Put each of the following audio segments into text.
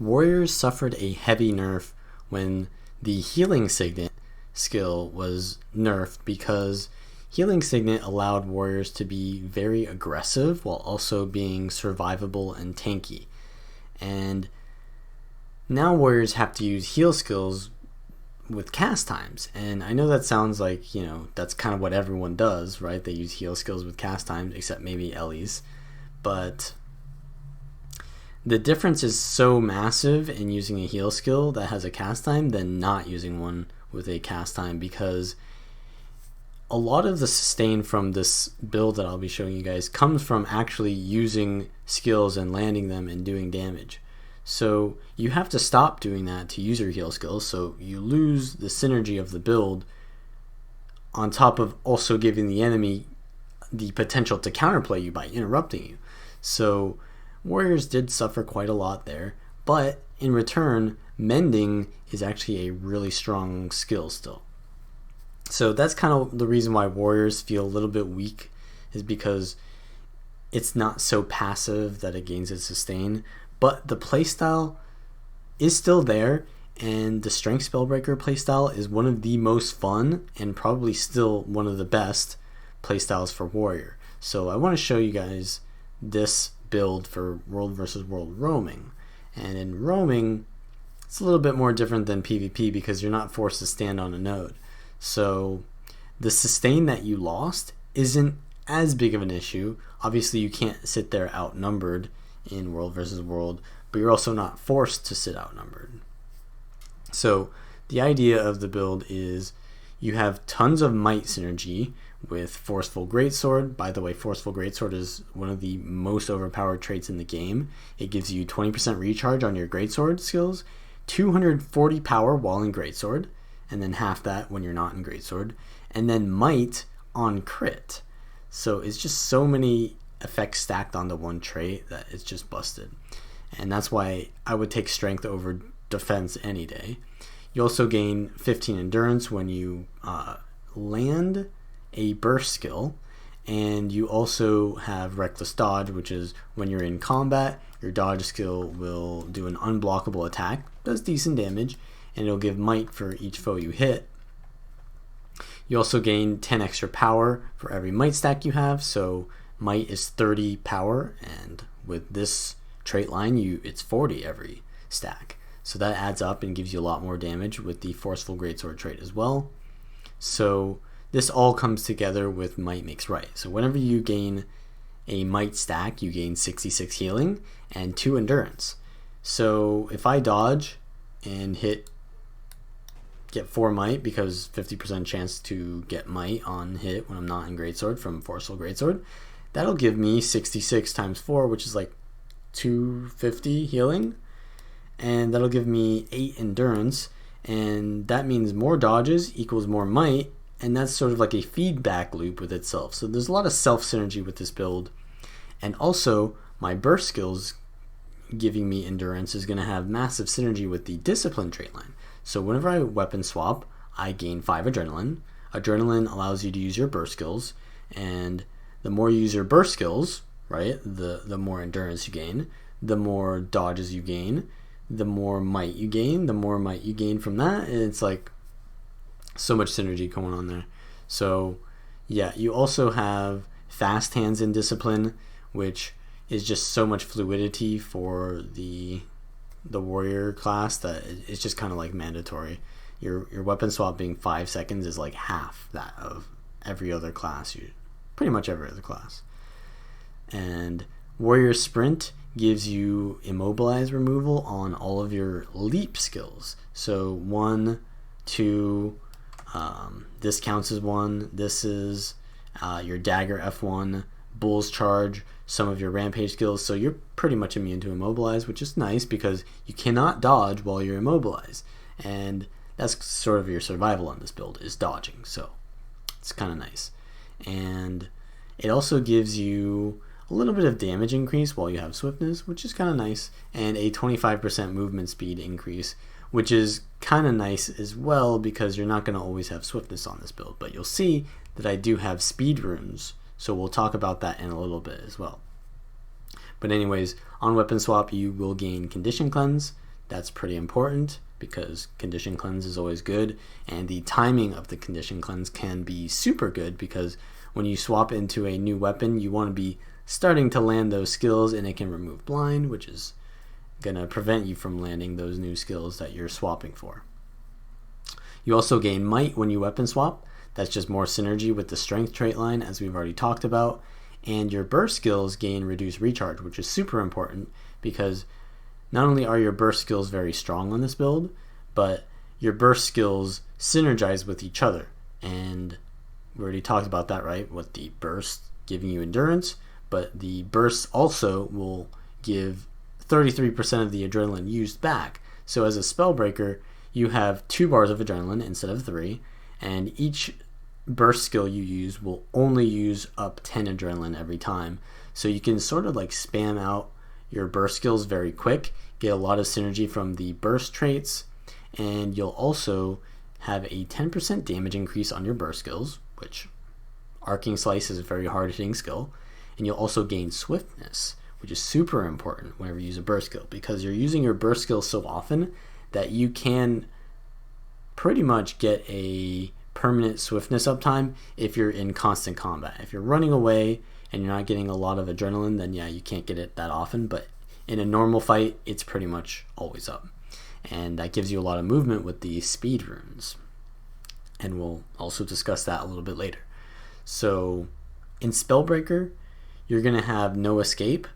Warriors suffered a heavy nerf when the Healing Signet skill was nerfed because Healing Signet allowed warriors to be very aggressive while also being survivable and tanky. And now warriors have to use heal skills with cast times. And I know that sounds like, that's kind of what everyone does, right? They use heal skills with cast times, except maybe Ellie's. But the difference is so massive in using a heal skill that has a cast time than not using one with a cast time, because a lot of the sustain from this build that I'll be showing you guys comes from actually using skills and landing them and doing damage. So you have to stop doing that to use your heal skills, so you lose the synergy of the build on top of also giving the enemy the potential to counterplay you by interrupting you. So warriors did suffer quite a lot there, but in return, mending is actually a really strong skill still. So that's kind of the reason why warriors feel a little bit weak, is because it's not so passive that it gains its sustain, but the playstyle is still there, and the Strength Spellbreaker playstyle is one of the most fun and probably still one of the best playstyles for warrior. So I want to show you guys this build for World vs. World Roaming. And in Roaming, it's a little bit more different than PvP because you're not forced to stand on a node. So the sustain that you lost isn't as big of an issue. Obviously you can't sit there outnumbered in World vs. World, but you're also not forced to sit outnumbered. So the idea of the build is you have tons of might synergy with Forceful Greatsword. By the way, Forceful Greatsword is one of the most overpowered traits in the game. It gives you 20% recharge on your Greatsword skills, 240 power while in Greatsword, and then half that when you're not in Greatsword, and then might on crit. So it's just so many effects stacked onto one trait that it's just busted. And that's why I would take strength over defense any day. You also gain 15 endurance when you land a burst skill, and you also have reckless dodge, which is when you're in combat, your dodge skill will do an unblockable attack, does decent damage, and it'll give might for each foe you hit. You also gain 10 extra power for every might stack you have, so might is 30 power, and with this trait line it's 40 every stack. So that adds up and gives you a lot more damage with the Forceful Greatsword trait as well. So this all comes together with Might Makes Right. So whenever you gain a might stack, you gain 66 healing and 2 endurance. So if I dodge and get 4 might, because 50% chance to get might on hit when I'm not in Greatsword from Forceful Greatsword, that'll give me 66 times 4, which is like 250 healing, and that'll give me 8 endurance, and that means more dodges equals more might, and that's sort of like a feedback loop with itself. So there's a lot of self synergy with this build. And also my burst skills giving me endurance is going to have massive synergy with the discipline trait line. So whenever I weapon swap, I gain 5 adrenaline. Adrenaline allows you to use your burst skills, and the more you use your burst skills, right, the more endurance you gain, the more dodges you gain, the more might you gain, the more might you gain from that, and it's like so much synergy going on there. So yeah, you also have fast hands in discipline, which is just so much fluidity for the warrior class that it's just kind of like mandatory. Your weapon swap being 5 seconds is like half that of every other class, pretty much every other class. And warrior sprint gives you immobilize removal on all of your leap skills. So 1, 2, this counts as 1. This is your dagger F1, bull's charge, some of your rampage skills. So you're pretty much immune to immobilize, which is nice because you cannot dodge while you're immobilized, and that's sort of your survival on this build, is dodging. So it's kind of nice. And it also gives you a little bit of damage increase while you have swiftness, which is kind of nice, and a 25% movement speed increase, which is kind of nice as well because you're not going to always have swiftness on this build. But you'll see that I do have speed runes, so we'll talk about that in a little bit as well. But anyways, on weapon swap you will gain condition cleanse, That's pretty important because condition cleanse is always good, and the timing of the condition cleanse can be super good because when you swap into a new weapon, you want to be starting to land those skills, and it can remove blind, which is going to prevent you from landing those new skills that you're swapping for. You also gain might when you weapon swap. That's just more synergy with the strength trait line, as we've already talked about. And your burst skills gain reduced recharge, which is super important because not only are your burst skills very strong on this build, but your burst skills synergize with each other. And we already talked about that, right? With the burst giving you endurance, but the burst also will give 33% of the adrenaline used back. So as a Spellbreaker, you have 2 bars of adrenaline instead of 3, and each burst skill you use will only use up 10 adrenaline every time. So you can sort of like spam out your burst skills very quick, get a lot of synergy from the burst traits, and you'll also have a 10% damage increase on your burst skills, which Arcing Slice is a very hard hitting skill, and you'll also gain swiftness, which is super important whenever you use a burst skill because you're using your burst skill so often that you can pretty much get a permanent swiftness uptime if you're in constant combat. If you're running away and you're not getting a lot of adrenaline, then yeah, you can't get it that often, but in a normal fight, it's pretty much always up. And that gives you a lot of movement with the speed runes. And we'll also discuss that a little bit later. So in Spellbreaker, you're going to have no escape.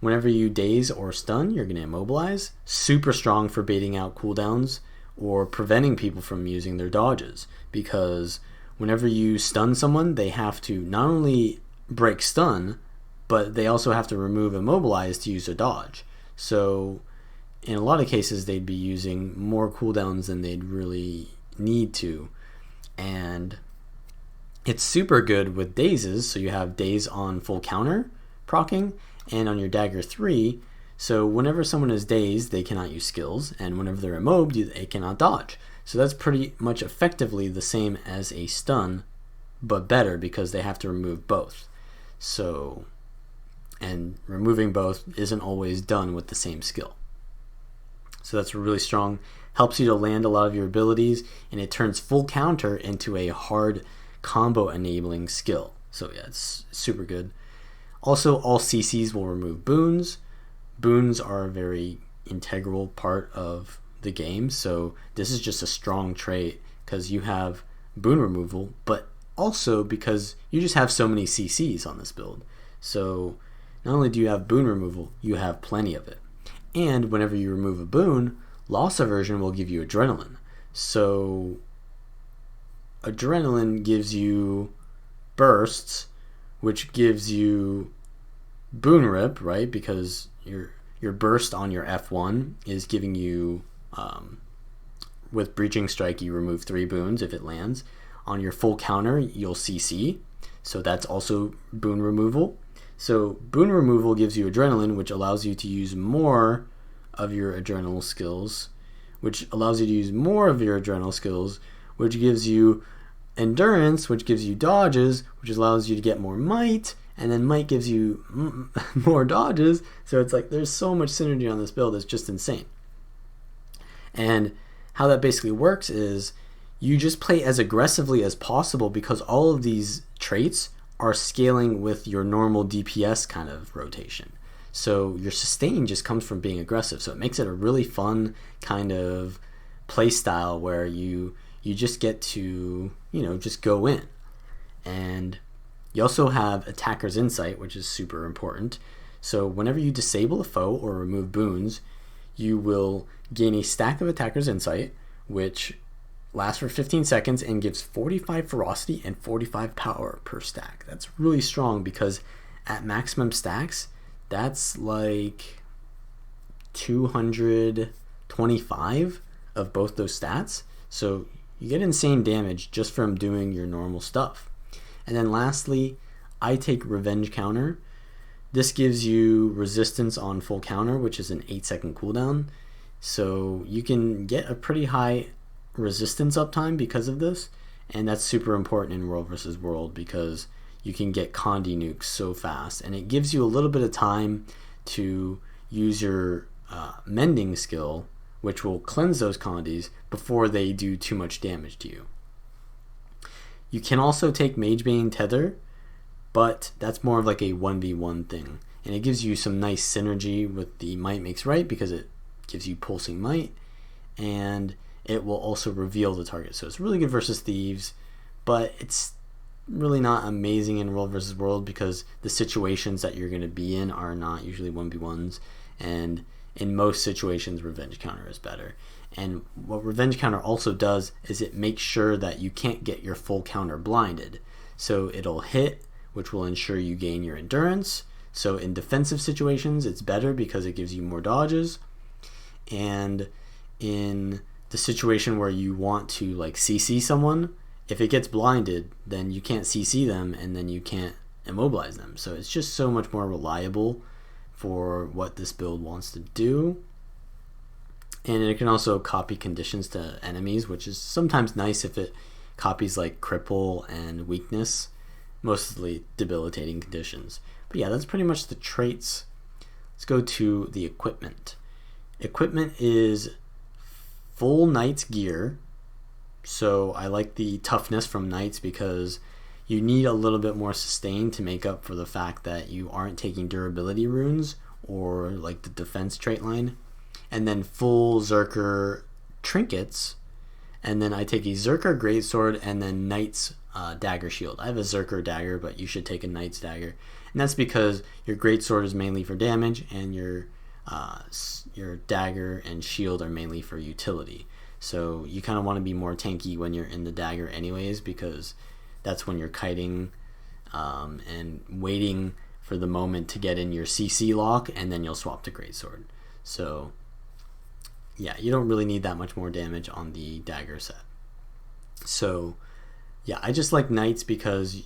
Whenever you daze or stun, you're going to immobilize. Super strong for baiting out cooldowns or preventing people from using their dodges, because whenever you stun someone, they have to not only break stun, but they also have to remove immobilize to use a dodge. So in a lot of cases, they'd be using more cooldowns than they'd really need to. And it's super good with dazes, so you have daze on full counter proccing, and on your Dagger 3, so whenever someone is dazed, they cannot use skills, and whenever they're immobed, they cannot dodge. So that's pretty much effectively the same as a stun, but better because they have to remove both. So, and removing both isn't always done with the same skill. So that's really strong, helps you to land a lot of your abilities, and it turns full counter into a hard combo enabling skill. So yeah, it's super good. Also, all CCs will remove boons. Boons are a very integral part of the game, so this is just a strong trait because you have boon removal, but also because you just have so many CCs on this build. So not only do you have boon removal, you have plenty of it. And whenever you remove a boon, loss aversion will give you adrenaline. So adrenaline gives you bursts, which gives you boon rip, right? Because your burst on your F1 is giving you, with breaching strike, you remove 3 boons if it lands. On your full counter, you'll CC, so that's also boon removal. So boon removal gives you adrenaline, which allows you to use more of your adrenal skills, which gives you endurance, which gives you dodges, which allows you to get more might, and then might gives you more dodges. So it's like there's so much synergy on this build, it's just insane. And how that basically works is you just play as aggressively as possible because all of these traits are scaling with your normal DPS kind of rotation. So your sustain just comes from being aggressive. So it makes it a really fun kind of play style where you just get to, just go in. And you also have Attacker's Insight, which is super important. So whenever you disable a foe or remove boons, you will gain a stack of Attacker's Insight, which lasts for 15 seconds and gives 45 ferocity and 45 power per stack. That's really strong because at maximum stacks, that's like 225 of both those stats. So you get insane damage just from doing your normal stuff. And then lastly, I take Revenge Counter. This gives you resistance on full counter, which is an 8-second cooldown. So you can get a pretty high resistance uptime because of this, and that's super important in World vs. World because you can get Condi nukes so fast, and it gives you a little bit of time to use your mending skill which will cleanse those quantities before they do too much damage to you. You can also take Magebane Tether, but that's more of like a 1v1 thing. And it gives you some nice synergy with the Might Makes Right because it gives you Pulsing Might, and it will also reveal the target. So it's really good versus Thieves, but it's really not amazing in World versus World because the situations that you're going to be in are not usually 1v1s, and in most situations Revenge Counter is better. And what Revenge Counter also does is it makes sure that you can't get your full counter blinded. So it'll hit, which will ensure you gain your endurance. So in defensive situations it's better because it gives you more dodges, and in the situation where you want to like CC someone, if it gets blinded, then you can't CC them and then you can't immobilize them. So it's just so much more reliable for what this build wants to do. And it can also copy conditions to enemies, which is sometimes nice if it copies like cripple and weakness, mostly debilitating conditions. But yeah, that's pretty much the traits. Let's go to the equipment. Equipment is full Knight's gear. So I like the toughness from Knights because you need a little bit more sustain to make up for the fact that you aren't taking durability runes or like the defense trait line. And then full Berserker Trinkets, and then I take a Berserker Greatsword and then Knight's Dagger shield. I have a Berserker Dagger, but you should take a Knight's Dagger, and that's because your Greatsword is mainly for damage and your Dagger and shield are mainly for utility. So you kind of want to be more tanky when you're in the Dagger anyways, because that's when you're kiting and waiting for the moment to get in your CC lock, and then you'll swap to Greatsword. So yeah, you don't really need that much more damage on the Dagger set. So yeah, I just like Knights because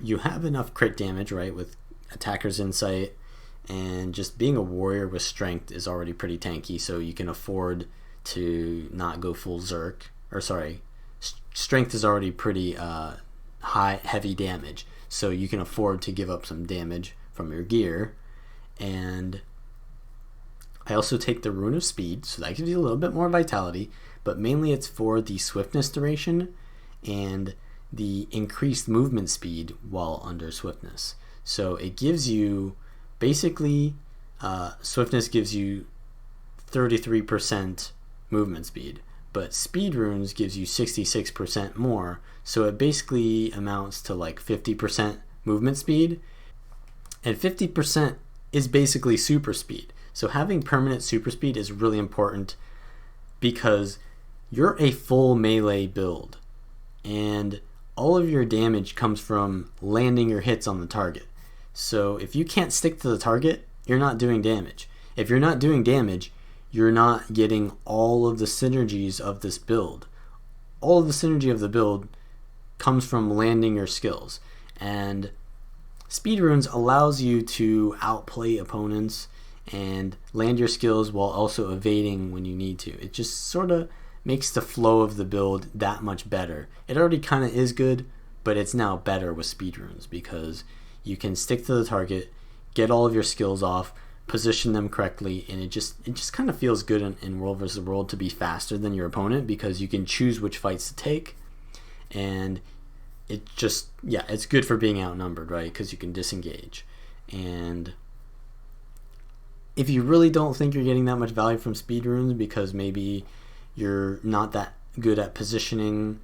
you have enough crit damage, right, with Attacker's Insight, and just being a warrior with strength is already pretty tanky, so you can afford to not go full Zerk. Or sorry, strength is already pretty heavy damage, so you can afford to give up some damage from your gear. And I also take the Rune of Speed, so that gives you a little bit more vitality, but mainly it's for the swiftness duration and the increased movement speed while under swiftness. So it gives you basically swiftness gives you 33% movement speed, but speed runes gives you 66% more, so it basically amounts to like 50% movement speed, and 50% is basically super speed. So having permanent super speed is really important because you're a full melee build and all of your damage comes from landing your hits on the target. So if you can't stick to the target, you're not doing damage. If you're not doing damage, you're not getting all of the synergies of this build. All of the synergy of the build comes from landing your skills. And speed runes allows you to outplay opponents and land your skills while also evading when you need to. It just sort of makes the flow of the build that much better. It already kind of is good, but it's now better with speed runes because you can stick to the target, get all of your skills off, position them correctly, and it just kind of feels good in World vs. World to be faster than your opponent because you can choose which fights to take, and it just, yeah, it's good for being outnumbered, right? Because you can disengage. And if you really don't think you're getting that much value from speed runes because maybe you're not that good at positioning,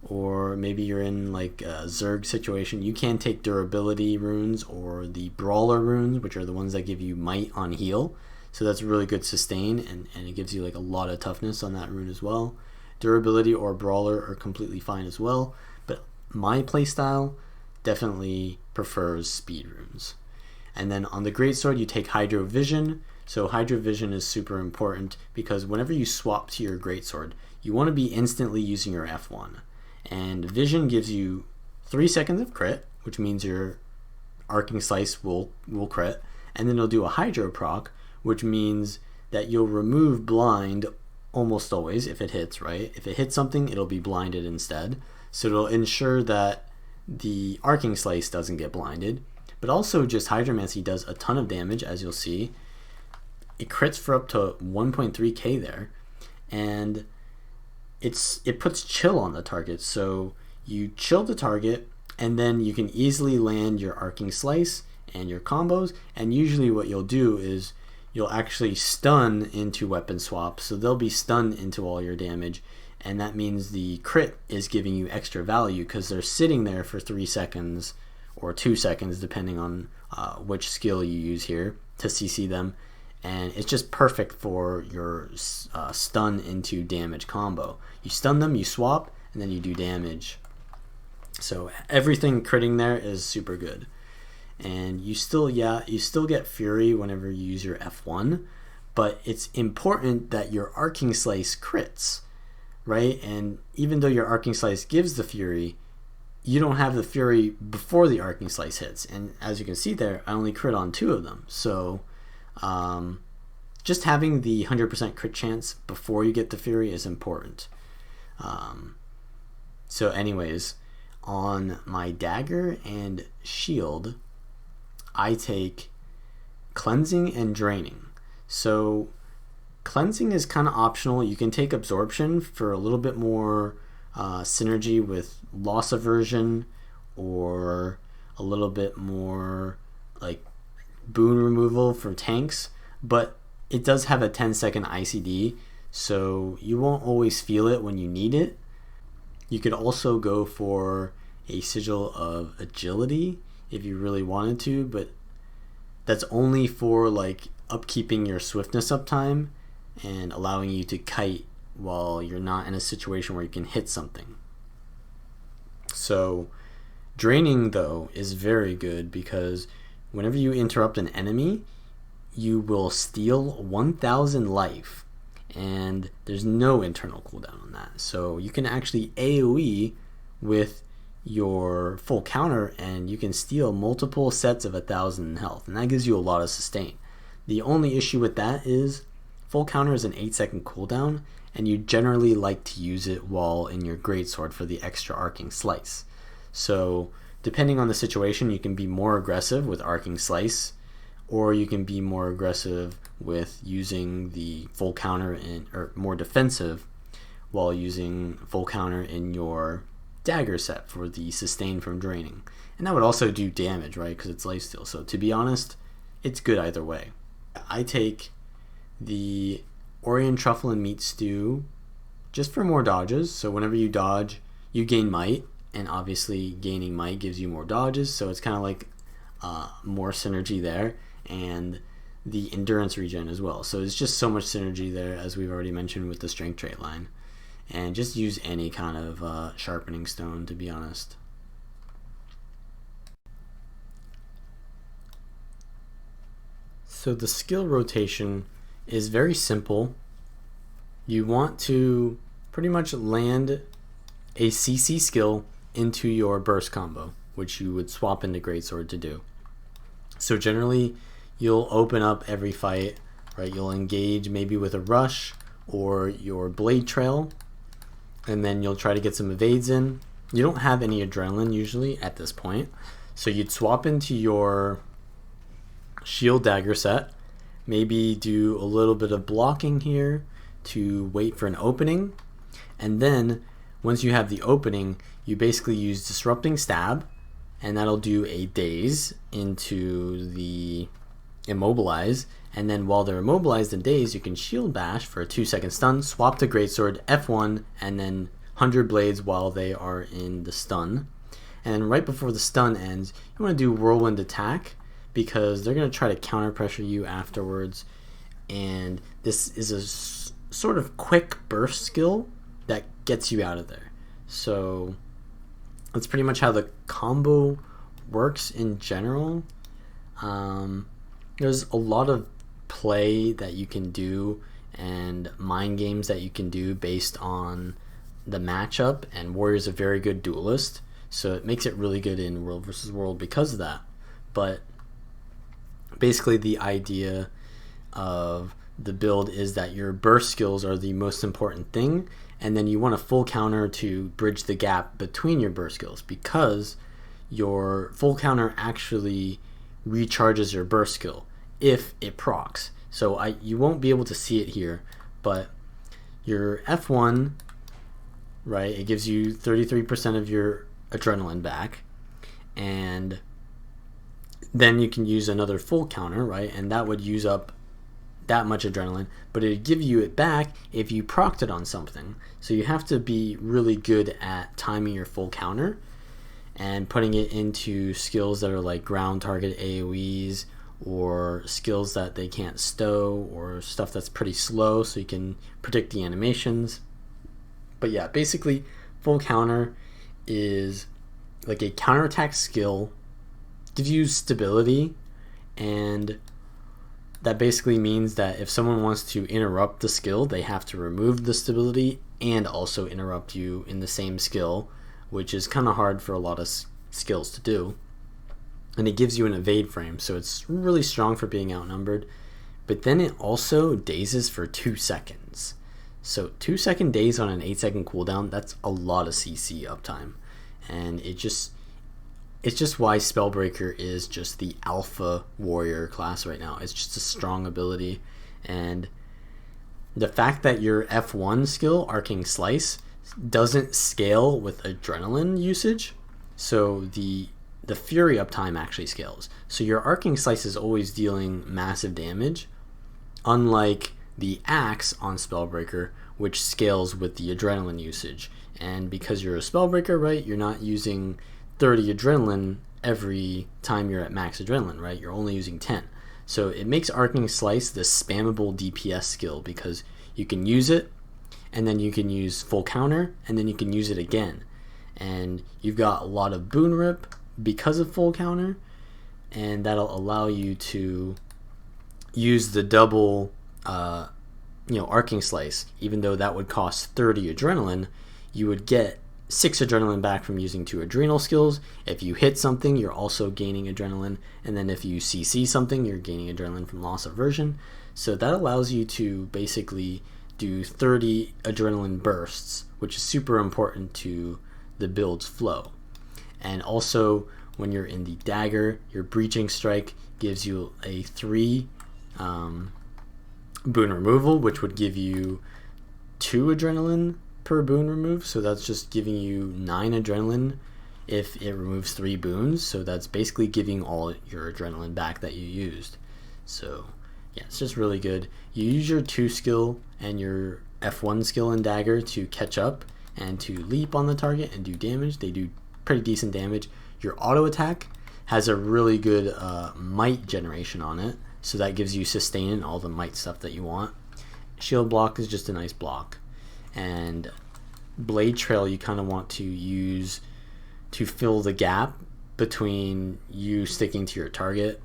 or maybe you're in like a Zerg situation, you can take durability runes or the brawler runes, which are the ones that give you might on heal. So that's really good sustain, and it gives you like a lot of toughness on that rune as well. Durability or brawler are completely fine as well, but my playstyle definitely prefers speed runes. And then on the Greatsword, you take Hydro Vision. So Hydro Vision is super important because whenever you swap to your Greatsword, you want to be instantly using your F1. And Vision gives you 3 seconds of crit, which means your Arcing Slice will crit. And then it'll do a Hydro proc, which means that you'll remove blind almost always if it hits, right? If it hits something, it'll be blinded instead. So it'll ensure that the Arcing Slice doesn't get blinded. But also just Hydromancy does a ton of damage, as you'll see. it crits for up to 1.3k there, and it puts chill on the target. So you chill the target, and then you can easily land your arcing slice and your combos. And usually what you'll do is you'll actually stun into weapon swap, so they'll be stunned into all your damage, and that means the crit is giving you extra value because they're sitting there for 3 seconds or 2 seconds depending on which skill you use here to CC them, and it's just perfect for your stun into damage combo. You stun them, you swap, and then you do damage. So everything critting there is super good. And you still get Fury whenever you use your F1, but it's important that your arcing slice crits, right? And even though your arcing slice gives the Fury, you don't have the Fury before the arcing slice hits. And as you can see there, I only crit on 2 of them. So just having the 100% crit chance before you get the Fury is important. So anyways, on my Dagger and Shield, I take Cleansing and Draining. So Cleansing is kind of optional. You can take Absorption for a little bit more synergy with Loss Aversion, or a little bit more like boon removal for tanks, but it does have a 10-second ICD, so you won't always feel it when you need it. You could also go for a Sigil of Agility if you really wanted to, but that's only for like upkeeping your swiftness uptime and allowing you to kite while you're not in a situation where you can hit something. So Draining though is very good because whenever you interrupt an enemy, you will steal 1000 life, and there's no internal cooldown on that. So you can actually AoE with your full counter, and you can steal multiple sets of 1000 health, and that gives you a lot of sustain. The only issue with that is full counter is an 8-second cooldown, and you generally like to use it while in your Greatsword for the extra arcing slice. So depending on the situation, you can be more aggressive with arcing slice, or you can be more aggressive with using the full counter or more defensive while using full counter in your Dagger set for the sustain from Draining. And that would also do damage, right, because it's lifesteal. So to be honest, it's good either way. I take the Orient Truffle and Meat Stew just for more dodges. So whenever you dodge, you gain might, and obviously gaining might gives you more dodges, so it's kind of like more synergy there, and the endurance regen as well. So it's just so much synergy there, as we've already mentioned with the strength trait line. And just use any kind of sharpening stone, to be honest. So the skill rotation is very simple. You want to pretty much land a CC skill into your burst combo, which you would swap into Greatsword to do. So generally, you'll open up every fight, right? You'll engage maybe with a rush or your blade trail, and then you'll try to get some evades in. You don't have any adrenaline usually at this point, so you'd swap into your shield dagger set, maybe do a little bit of blocking here to wait for an opening, and then once you have the opening, you basically use disrupting stab, and that'll do a daze into the immobilize, and then while they're immobilized and dazed, you can shield bash for a 2-second stun, swap to Greatsword, F1, and then 100 blades while they are in the stun. And right before the stun ends, you want to do whirlwind attack, because they're going to try to counter pressure you afterwards, and this is a sort of quick burst skill that gets you out of there. So that's pretty much how the combo works in general. There's a lot of play that you can do and mind games that you can do based on the matchup, and Warrior's a very good duelist, so it makes it really good in World versus World because of that. But basically the idea of the build is that your burst skills are the most important thing, and then you want a full counter to bridge the gap between your burst skills, because your full counter actually recharges your burst skill if it procs. So you won't be able to see it here, but your F1, right, it gives you 33% of your adrenaline back, and then you can use another full counter, right, and that would use up that much adrenaline, but it'd give you it back if you procced it on something. So you have to be really good at timing your full counter and putting it into skills that are like ground target AoEs, or skills that they can't stow, or stuff that's pretty slow so you can predict the animations. But yeah, basically full counter is like a counterattack skill, gives you stability, and that basically means that if someone wants to interrupt the skill, they have to remove the stability and also interrupt you in the same skill, which is kind of hard for a lot of skills to do. And it gives you an evade frame, so it's really strong for being outnumbered. But then it also dazes for 2 seconds. So 2-second daze on an 8-second cooldown, that's a lot of CC uptime. And it's just why Spellbreaker is just the alpha warrior class right now. It's just a strong ability. And the fact that your F1 skill, Arcing Slice, doesn't scale with adrenaline usage, so the Fury uptime actually scales. So your Arcing Slice is always dealing massive damage, unlike the Axe on Spellbreaker, which scales with the adrenaline usage. And because you're a Spellbreaker, right, you're not using 30 adrenaline every time you're at max adrenaline, right? You're only using 10. So it makes Arcing Slice this spammable DPS skill, because you can use it, and then you can use full counter, and then you can use it again. And you've got a lot of boon rip because of full counter, and that'll allow you to use the double Arcing Slice. Even though that would cost 30 adrenaline, you would get 6 adrenaline back from using 2 adrenal skills. If you hit something, you're also gaining adrenaline, and then if you CC something, you're gaining adrenaline from loss aversion. So that allows you to basically do 30 adrenaline bursts, which is super important to the build's flow. And also, when you're in the Dagger, your Breaching Strike gives you a 3 boon removal, which would give you 2 adrenaline per boon remove. So that's just giving you 9 adrenaline if it removes 3 boons. So that's basically giving all your adrenaline back that you used. So yeah, it's just really good. You use your 2 skill and your F1 skill in Dagger to catch up and to leap on the target and do damage. They do pretty decent damage. Your auto attack has a really good might generation on it, so that gives you sustain and all the might stuff that you want. Shield block is just a nice block, and blade trail you kind of want to use to fill the gap between you sticking to your target.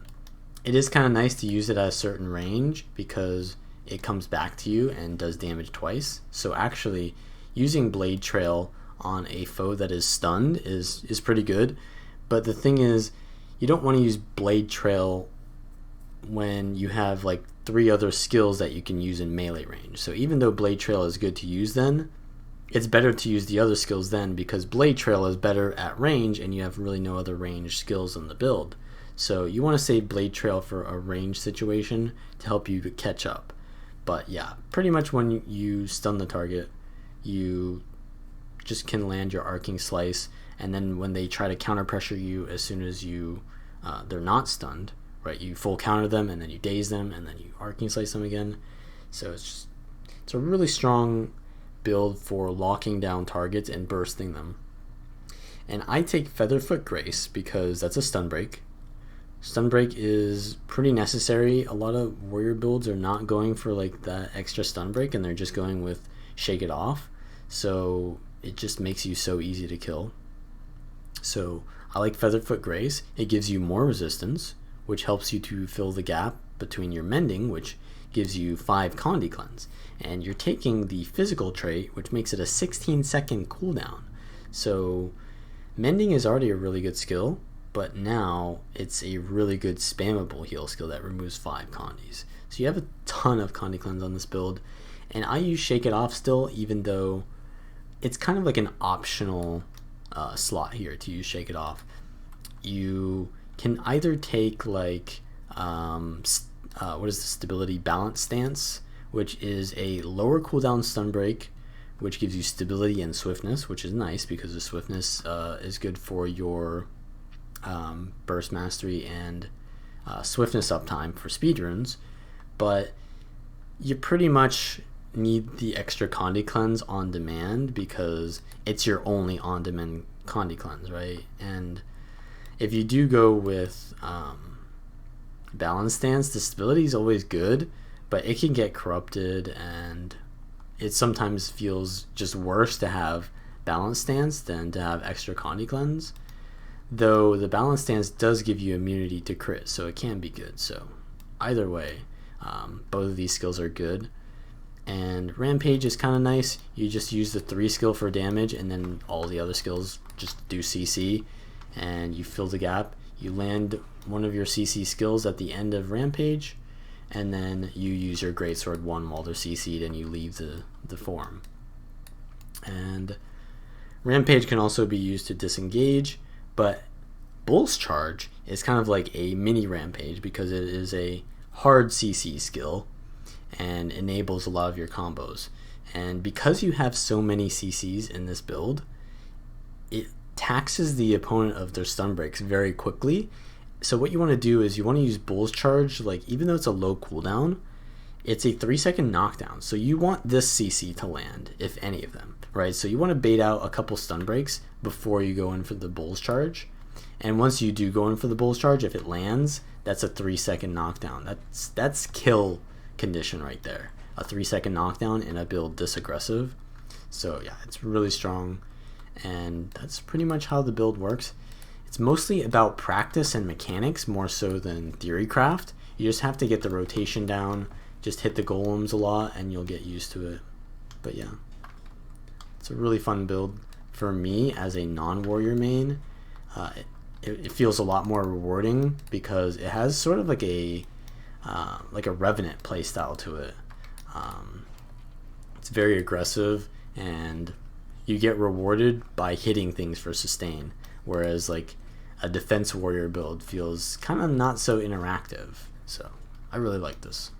It is kind of nice to use it at a certain range because it comes back to you and does damage twice. So actually using blade trail on a foe that is stunned is pretty good. But the thing is, you don't want to use blade trail when you have like 3 other skills that you can use in melee range. So even though blade trail is good to use then, it's better to use the other skills then, because blade trail is better at range and you have really no other range skills in the build. So you want to save blade trail for a range situation to help you catch up. But yeah, pretty much when you stun the target, you just can land your Arcing Slice, and then when they try to counter pressure you, as soon as they're not stunned, right, you full counter them, and then you daze them, and then you Arcing Slice them again. So it's a really strong build for locking down targets and bursting them. And I take Featherfoot Grace because that's a stun break. Stun break is pretty necessary. A lot of warrior builds are not going for like that extra stun break, and they're just going with Shake It Off. So it just makes you so easy to kill. So I like Featherfoot Grace. It gives you more resistance, which helps you to fill the gap between your Mending, which gives you 5 Condi Cleanse. And you're taking the physical trait, which makes it a 16-second cooldown. So Mending is already a really good skill, but now it's a really good spammable heal skill that removes 5 Condis. So you have a ton of Condi Cleanse on this build. And I use Shake It Off still, even though it's kind of like an optional slot here to use Shake It Off. You can either take like what is the stability balance stance, which is a lower cooldown stun break, which gives you stability and swiftness, which is nice because the swiftness is good for your burst mastery and swiftness uptime for speedruns. But you pretty much need the extra Condi cleanse on demand because it's your only on demand Condi cleanse, right? And if you do go with balance stance, the stability is always good, but it can get corrupted, and it sometimes feels just worse to have balance stance than to have extra Condi cleanse, though the balance stance does give you immunity to crit, so it can be good. So either way, both of these skills are good. And Rampage is kind of nice. You just use the 3 skill for damage, and then all the other skills just do CC, and you fill the gap. You land one of your CC skills at the end of Rampage, and then you use your Greatsword 1 while they're CC'd, and you leave the form. And Rampage can also be used to disengage, but Bull's Charge is kind of like a mini Rampage because it is a hard CC skill and enables a lot of your combos. And because you have so many CCs in this build, it taxes the opponent of their stun breaks very quickly. So what you want to do is you want to use Bull's Charge, like even though it's a low cooldown, it's a 3-second knockdown. So you want this CC to land, if any of them, right? So you want to bait out a couple stun breaks before you go in for the Bull's Charge. And once you do go in for the Bull's Charge, if it lands, that's a 3-second knockdown. That's kill condition right there. A 3-second knockdown in a build this aggressive. So yeah, it's really strong, and that's pretty much how the build works. It's mostly about practice and mechanics more so than theorycraft. You just have to get the rotation down, just hit the golems a lot, and you'll get used to it. But yeah, it's a really fun build for me as a non-warrior main. It feels a lot more rewarding because it has sort of like a Revenant playstyle to it. It's very aggressive, and you get rewarded by hitting things for sustain, whereas like a defense warrior build feels kind of not so interactive. So I really like this.